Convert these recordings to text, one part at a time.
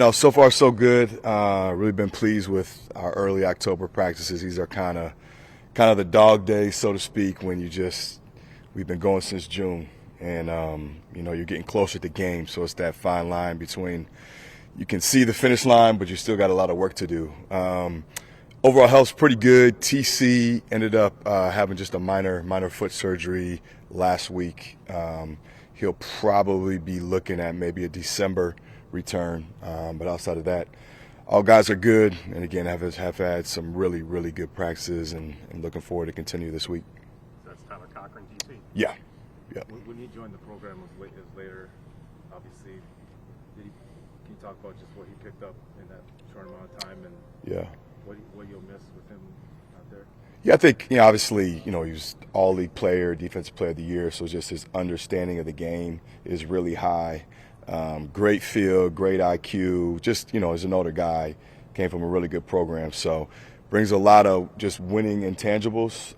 No, so far so good. Really been pleased with our early October practices. These are kind of the dog days, so to speak, when we've been going since June, and you're getting closer to games. So it's that fine line between you can see the finish line, but you still got a lot of work to do. Overall health's pretty good. TC ended up having just a minor foot surgery last week. He'll probably be looking at maybe a December return, but outside of that, all guys are good, and again have had some really good practices, and looking forward to continue this week. That's Tyler Cochran, DC. Yeah. When he joined the program as later, obviously, can you talk about just what he picked up in that short amount of time, and what you'll miss with him out there? Yeah, I think, obviously, he was all-league player, defensive player of the year, so just his understanding of the game is really high. Great feel, great IQ, just, as an older guy, came from a really good program, so brings a lot of just winning intangibles.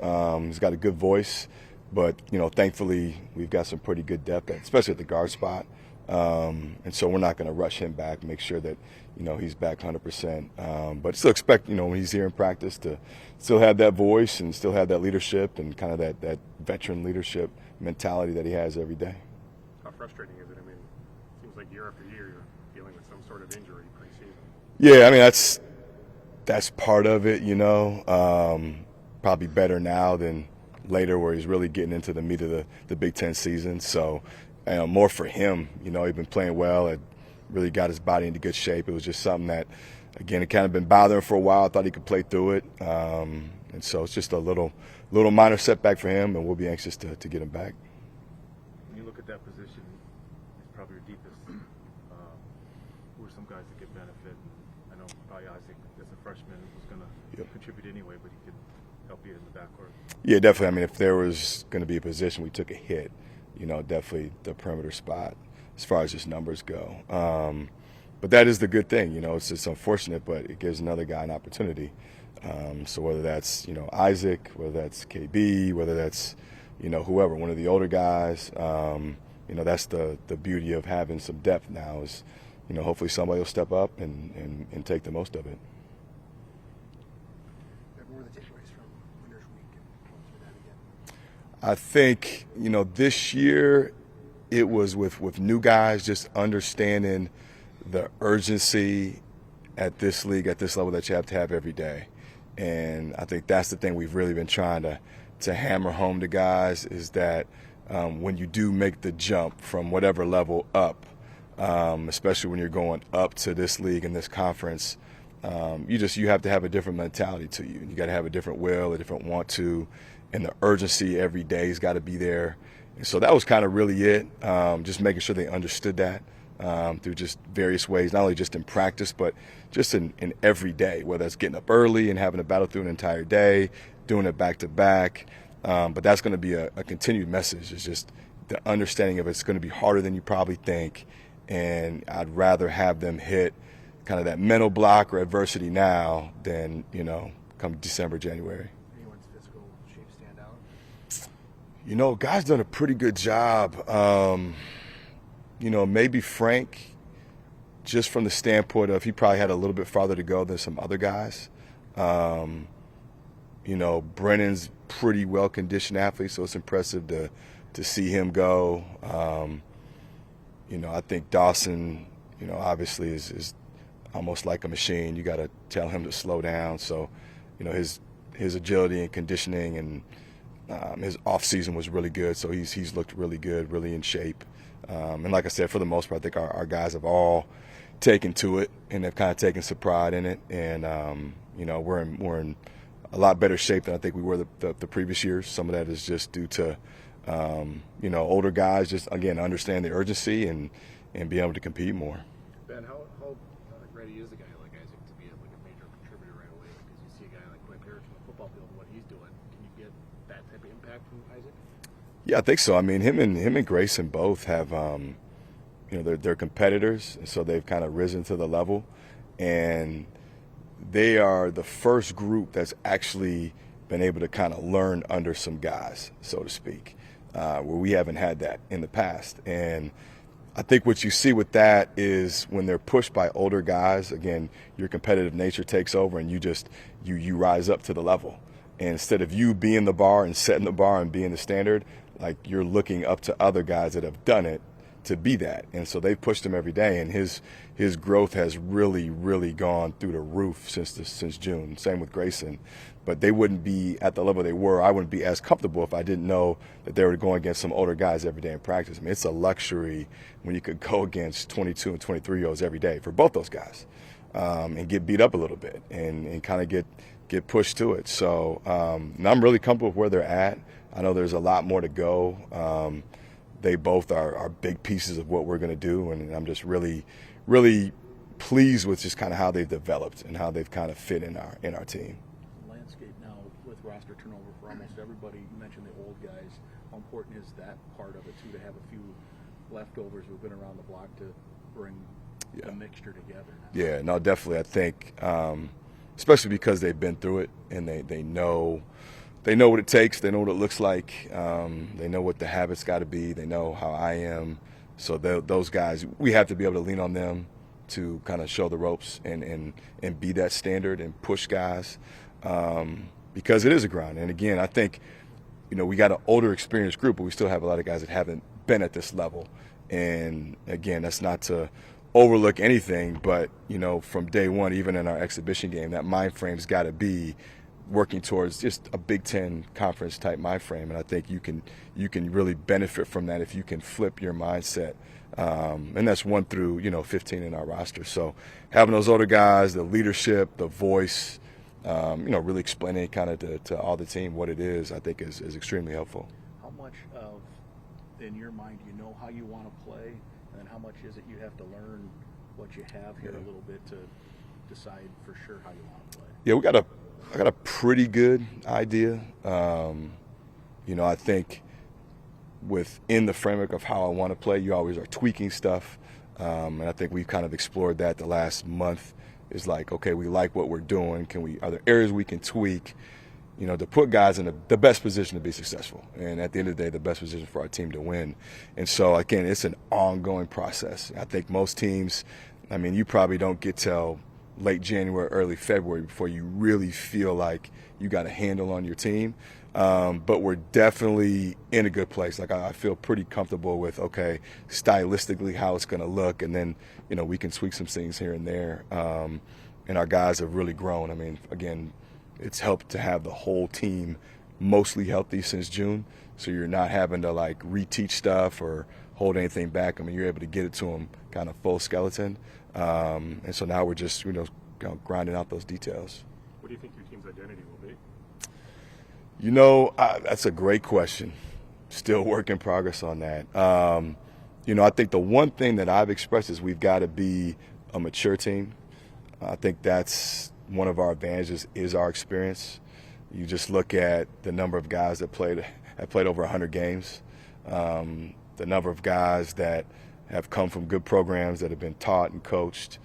He's got a good voice, but, thankfully we've got some pretty good depth, especially at the guard spot. And so we're not going to rush him back, make sure that, he's back 100%. But still expect, when he's here in practice to still have that voice and still have that leadership and kind of that veteran leadership mentality that he has every day. How frustrating is it? I mean, it seems like year after year you're dealing with some sort of injury pre-season. Yeah, I mean, that's part of it, probably better now than later where he's really getting into the meat of the Big Ten season. So more for him, he'd been playing well, had really got his body into good shape. It was just something that, again, it kind of been bothering for a while. I thought he could play through it. And so it's just a little minor setback for him, and we'll be anxious to get him back. When you look at that position, it's probably your deepest. Who are some guys that get benefit? I know probably Isaac, as a freshman, was going to contribute anyway, but he could help you in the backcourt. Yeah, definitely. I mean, if there was going to be a position we took a hit, definitely the perimeter spot as far as just numbers go. But that is the good thing, it's just unfortunate, but it gives another guy an opportunity. So whether that's, Isaac, whether that's KB, whether that's, whoever, one of the older guys, that's the beauty of having some depth now is, hopefully somebody will step up and take the most of it. What were the takeaways from Winners Week and going through that again? I think, this year it was with new guys just understanding the urgency at this league, at this level that you have to have every day. And I think that's the thing we've really been trying to hammer home to guys is that when you do make the jump from whatever level up, especially when you're going up to this league and this conference, you have to have a different mentality to you. You got to have a different will, a different want to, and the urgency every day has got to be there. And so that was kind of really it, just making sure they understood that through just various ways, not only just in practice, but just in every day, whether it's getting up early and having to battle through an entire day, doing it back-to-back. But that's going to be a continued message. It's just the understanding of it's going to be harder than you probably think, and I'd rather have them hit kind of that mental block or adversity now than, come December, January. Anyone's physical shape stand out? Guys done a pretty good job. Maybe Frank, just from the standpoint of he probably had a little bit farther to go than some other guys. Brennan's pretty well-conditioned athlete, so it's impressive to see him go. I think Dawson, obviously is almost like a machine. You got to tell him to slow down. So, his agility and conditioning and his off-season was really good. So he's looked really good, really in shape. And like I said, for the most part, I think our guys have all taken to it and have kind of taken some pride in it. And, we're in a lot better shape than I think we were the previous years. Some of that is just due to, older guys just, again, understand the urgency and be able to compete more. Ben, how ready is a guy like Isaac to be like a major contributor right away? Because you see a guy like Quinn Parrish on the football field and what he's doing. Can you get that type of impact from Isaac? Yeah, I think so. I mean, him and Grayson both have, they're competitors, and so they've kind of risen to the level, and they are the first group that's actually been able to kind of learn under some guys, so to speak, where we haven't had that in the past. And I think what you see with that is when they're pushed by older guys, again, your competitive nature takes over and you rise up to the level. And instead of you being the bar and setting the bar and being the standard, like you're looking up to other guys that have done it to be that. And so they've pushed him every day, and his growth has really, really gone through the roof since June. Same with Grayson. But they wouldn't be at the level they were. I wouldn't be as comfortable if I didn't know that they were going against some older guys every day in practice. I mean, it's a luxury when you could go against 22 and 23-year-olds every day for both those guys and get beat up a little bit and kind of get pushed to it. So and I'm really comfortable with where they're at. I know there's a lot more to go. They both are big pieces of what we're going to do, and I'm just really, really pleased with just kind of how they've developed and how they've kind of fit in our team. Landscape now with roster turnover for almost everybody. You mentioned the old guys. How important is that part of it too, to have a few leftovers who've been around the block to bring the mixture together? Yeah, no, definitely. I think, especially because they've been through it and they know. They know what it takes. They know what it looks like. They know what the habits got to be. They know how I am. So those guys, we have to be able to lean on them to kind of show the ropes and be that standard and push guys because it is a grind. And, again, I think, we got an older, experienced group, but we still have a lot of guys that haven't been at this level. And, again, that's not to overlook anything, but, from day one, even in our exhibition game, that mind frame's got to be working towards just a Big Ten conference type mind frame, and I think you can really benefit from that if you can flip your mindset, and that's 1 through 15 in our roster. So having those older guys, the leadership, the voice, really explaining kind of to all the team what it is, I think is extremely helpful. How much of, in your mind, do you know how you want to play, and then how much is it you have to learn what you have here a little bit to decide for sure how you want to play? Yeah, I got a pretty good idea. I think within the framework of how I want to play, you always are tweaking stuff. And I think we've kind of explored that the last month. Is like, okay, we like what we're doing. Are there areas we can tweak, to put guys in the best position to be successful? And at the end of the day, the best position for our team to win. And so, again, it's an ongoing process. I think most teams, you probably don't get till late January, early February before you really feel like you got a handle on your team. But we're definitely in a good place. Like I feel pretty comfortable with, okay, stylistically how it's going to look, and then, we can tweak some things here and there. And our guys have really grown. Again, it's helped to have the whole team mostly healthy since June, so you're not having to reteach stuff or hold anything back. You're able to get it to them kind of full skeleton. And so now we're just, grinding out those details. What do you think your team's identity will be? That's a great question. Still work in progress on that. I think the one thing that I've expressed is we've got to be a mature team. I think that's one of our advantages is our experience. You just look at the number of guys that have played over 100 games, the number of guys that have come from good programs that have been taught and coached.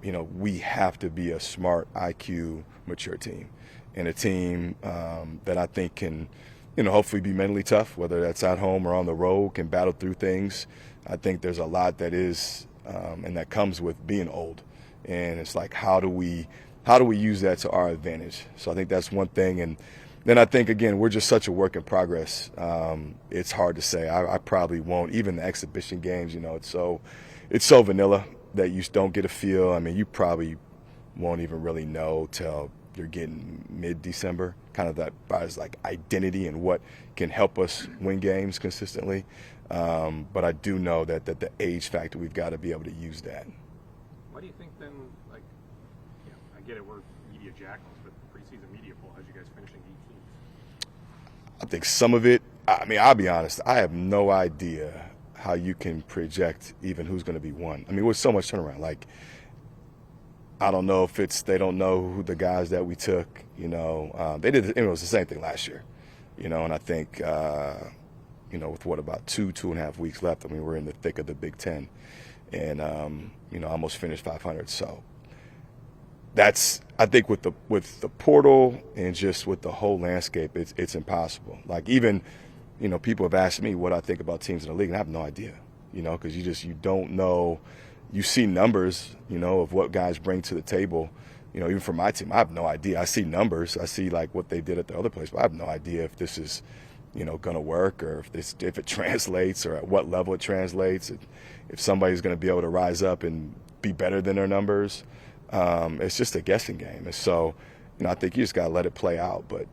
We have to be a smart, IQ, mature team, and a team that I think can, hopefully be mentally tough, whether that's at home or on the road, can battle through things. I think there's a lot that is, and that comes with being old, and it's like how do we use that to our advantage? So I think that's one thing, and then I think, again, we're just such a work in progress. It's hard to say. I probably won't. Even the exhibition games, it's so vanilla that you don't get a feel. You probably won't even really know till you're getting mid-December, kind of that as identity and what can help us win games consistently. But I do know that the age factor, we've got to be able to use that. Why do you think then, I get it, we're media jackals, but preseason media poll has you guys finishing 18th? I think some of it, I'll be honest, I have no idea how you can project even who's going to be one. With so much turnaround, I don't know if they don't know who the guys that we took, they did, it was the same thing last year, and I think, with about 2.5 weeks left, we're in the thick of the Big Ten and, almost finished 500. So that's, I think with the portal and just with the whole landscape, it's impossible. Even, people have asked me what I think about teams in the league, and I have no idea. because you don't know. You see numbers, of what guys bring to the table. Even for my team, I have no idea. I see numbers. I see like what they did at the other place, but I have no idea if this is, going to work, or if it translates, or at what level it translates. If somebody's going to be able to rise up and be better than their numbers. It's just a guessing game. And so, I think you just got to let it play out. But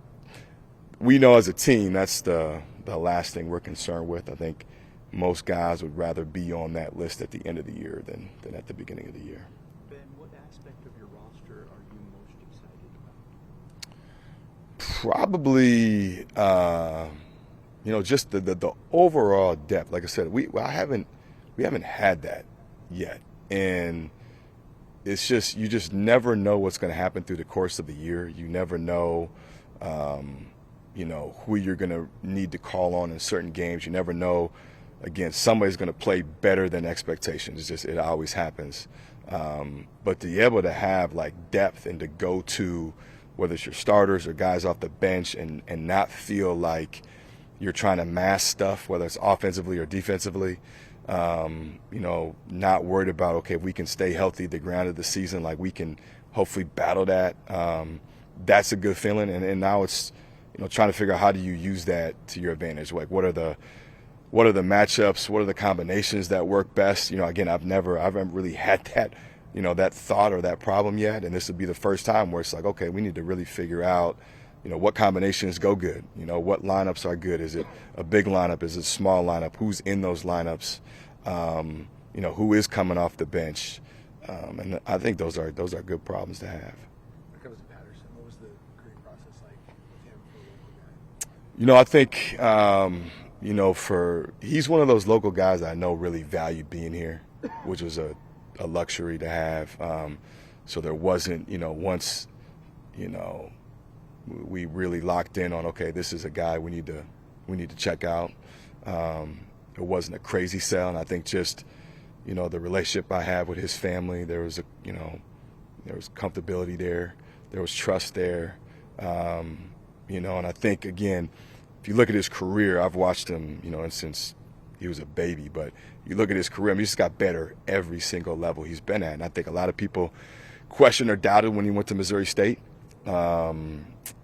we know as a team, that's the last thing we're concerned with. I think most guys would rather be on that list at the end of the year than at the beginning of the year. Ben, what aspect of your roster are you most excited about? Probably, just the overall depth. Like I said, we haven't had that yet, and it's just you just never know what's going to happen through the course of the year. You never know, who you're going to need to call on in certain games. You never know. Again, somebody's going to play better than expectations. It always happens. But to be able to have like depth and to go to whether it's your starters or guys off the bench and not feel like you're trying to mask stuff, whether it's offensively or defensively, not worried about, okay, if we can stay healthy the ground of the season, like we can hopefully battle that. That's a good feeling. And now it's, trying to figure out how do you use that to your advantage? Like what are the matchups? What are the combinations that work best? Again, I haven't really had that, that thought or that problem yet. And this would be the first time where it's like, okay, we need to really figure out, what combinations go good? What lineups are good? Is it a big lineup? Is it a small lineup? Who's in those lineups? Who is coming off the bench? And I think those are good problems to have. When it comes to Patterson, what was the recruiting process like with him for a local guy? I think, he's one of those local guys that I know really valued being here, which was a luxury to have. So there wasn't, once, we really locked in on, okay, this is a guy we need to check out. It wasn't a crazy sell, and I think just, the relationship I have with his family, there was there was comfortability there, there was trust there, and I think again, if you look at his career, I've watched him, since he was a baby, but you look at his career, he just got better every single level he's been at, and I think a lot of people questioned or doubted when he went to Missouri State.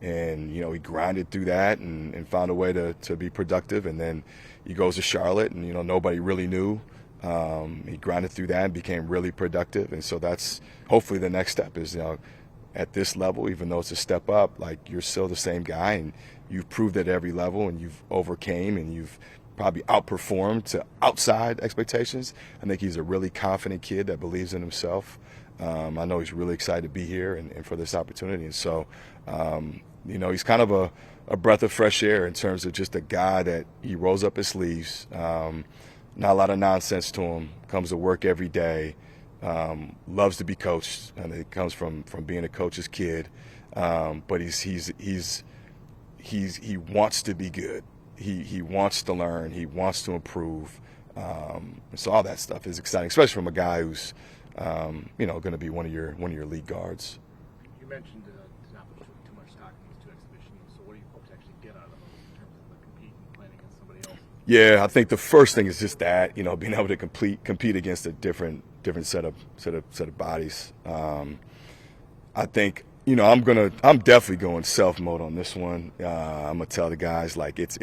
And he grinded through that and found a way to be productive, and then he goes to Charlotte and nobody really knew. He grinded through that and became really productive, and so that's hopefully the next step is at this level, even though it's a step up, like you're still the same guy and you've proved at every level and you've overcame and you've probably outperformed to outside expectations. I think he's a really confident kid that believes in himself. I know he's really excited to be here and for this opportunity. And so, he's kind of a breath of fresh air in terms of just a guy that he rolls up his sleeves, not a lot of nonsense to him, comes to work every day, loves to be coached, and it comes from being a coach's kid. But he wants to be good. He wants to learn. He wants to improve. So all that stuff is exciting, especially from a guy who's going to be one of your lead guards. You mentioned to not put too much stock in these two exhibitions. So what do you hope to actually get out of them in terms of the compete and playing against somebody else? Yeah, I think the first thing is just that being able to compete against a different set of bodies. I think I'm definitely going self mode on this one. I'm gonna tell the guys like it's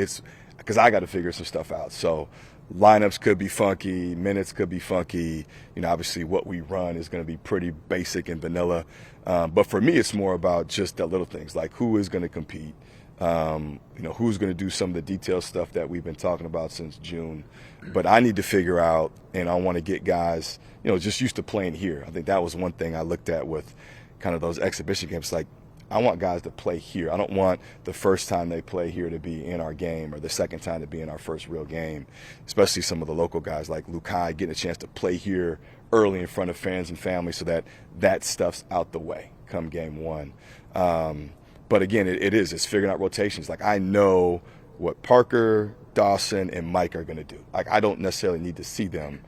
because I got to figure some stuff out. So lineups could be funky, minutes could be funky. Obviously what we run is going to be pretty basic and vanilla. But for me, it's more about just the little things like who is going to compete. Who's going to do some of the detailed stuff that we've been talking about since June. But I need to figure out, and I want to get guys, just used to playing here. I think that was one thing I looked at with kind of those exhibition games. Like, I want guys to play here. I don't want the first time they play here to be in our game or the second time to be in our first real game, especially some of the local guys like Lukai getting a chance to play here early in front of fans and family so that stuff's out the way come game one. But again, it's figuring out rotations. Like, I know what Parker, Dawson, and Mike are going to do. Like, I don't necessarily need to see them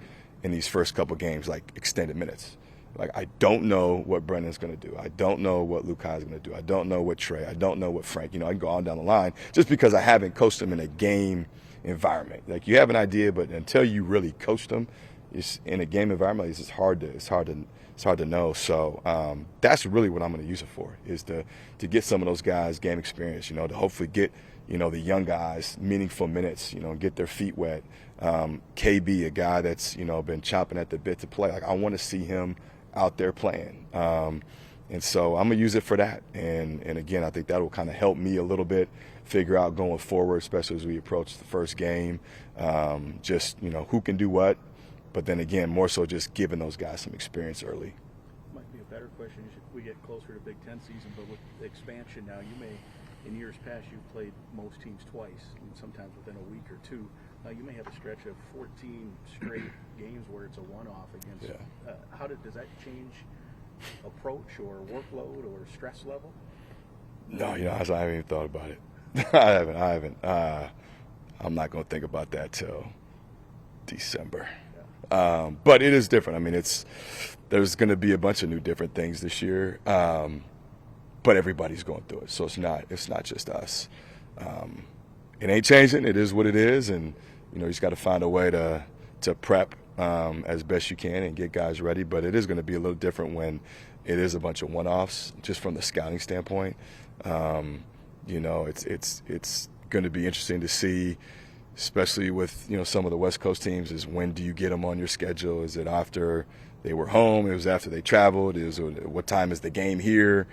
in these first couple games, like extended minutes. Like, I don't know what Brennan's going to do. I don't know what Lukai's going to do. I don't know what Trey. I don't know what Frank. I can go on down the line just because I haven't coached them in a game environment. Like, you have an idea, but until you really coach them, it's in a game environment. It's hard to know. So that's really what I'm going to use it for, is to get some of those guys game experience. To hopefully get the young guys meaningful minutes. Get their feet wet. KB, a guy that's been chomping at the bit to play. Like, I want to see him out there playing. And so I'm going to use it for that. And again, I think that will kind of help me a little bit figure out going forward, especially as we approach the first game, just, who can do what. But then again, more so just giving those guys some experience early. Might be a better question as we get closer to Big Ten season, but with expansion now, you may, in years past, you've played most teams twice, and sometimes within a week or two. Now you may have a stretch of 14 straight games where it's a one-off against. Yeah. Does that change approach or workload or stress level? No, I haven't even thought about it. I haven't. I'm not going to think about that till December. Yeah. But it is different. I mean, there's going to be a bunch of new different things this year, but everybody's going through it, so it's not just us. It ain't changing. It is what it is, and you just got to find a way to prep as best you can and get guys ready. But it is going to be a little different when it is a bunch of one-offs, just from the scouting standpoint. It's going to be interesting to see, especially with some of the West Coast teams, is when do you get them on your schedule? Is it after they were home? It was after they traveled? What time is the game here?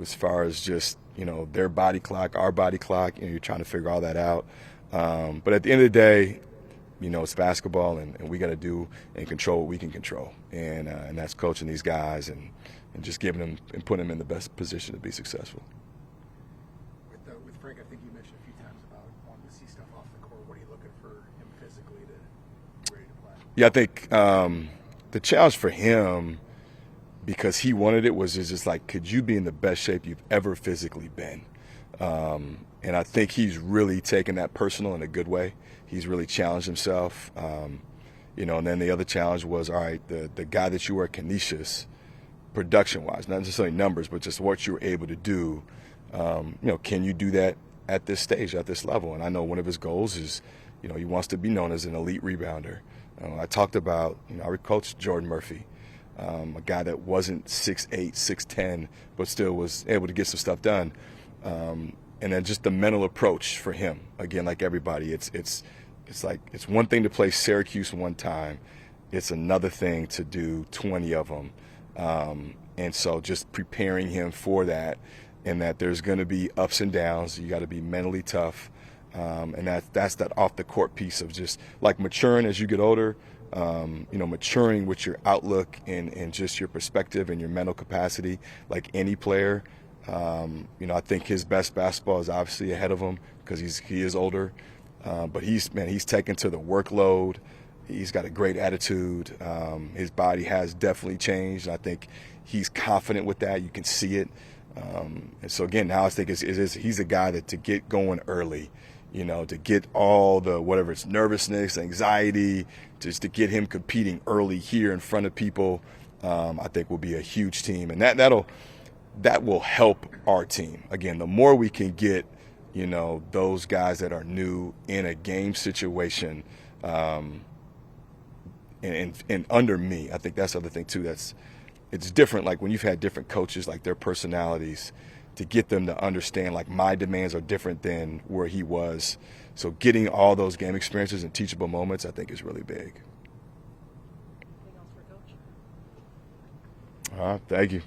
As far as just their body clock, our body clock, you're trying to figure all that out. But at the end of the day, it's basketball, and we got to do and control what we can control, and that's coaching these guys and just giving them and putting them in the best position to be successful. With Frank, I think you mentioned a few times about wanting to see stuff off the court. What are you looking for him physically to be ready to play? Yeah, I think the challenge for him, because he wanted it, was just like, could you be in the best shape you've ever physically been? And I think he's really taken that personal in a good way. He's really challenged himself. And then the other challenge was, all right, the guy that you were at Canisius, production-wise, not necessarily numbers, but just what you were able to do, can you do that at this stage, at this level? And I know one of his goals is, he wants to be known as an elite rebounder. I talked about, I coached Jordan Murphy, a guy that wasn't 6'8", 6'10", but still was able to get some stuff done. And then just the mental approach for him, again, like everybody, it's one thing to play Syracuse one time. It's another thing to do 20 of them. And so just preparing him for that, and that there's going to be ups and downs. You got to be mentally tough. And that's that off the court piece of just like maturing as you get older, maturing with your outlook and just your perspective and your mental capacity, like any player. I think his best basketball is obviously ahead of him because he is older. But he's taken to the workload. He's got a great attitude. His body has definitely changed. I think he's confident with that. You can see it. And so again, now I think he's a guy that to get going early, to get all the, whatever it's nervousness, anxiety, just to get him competing early here in front of people, I think will be a huge team. And that will help our team. Again, the more we can get, those guys that are new in a game situation, and under me, I think that's the other thing too. It's different. Like when you've had different coaches, like their personalities, to get them to understand, like my demands are different than where he was. So getting all those game experiences and teachable moments, I think, is really big. Anything else for Coach? Thank you.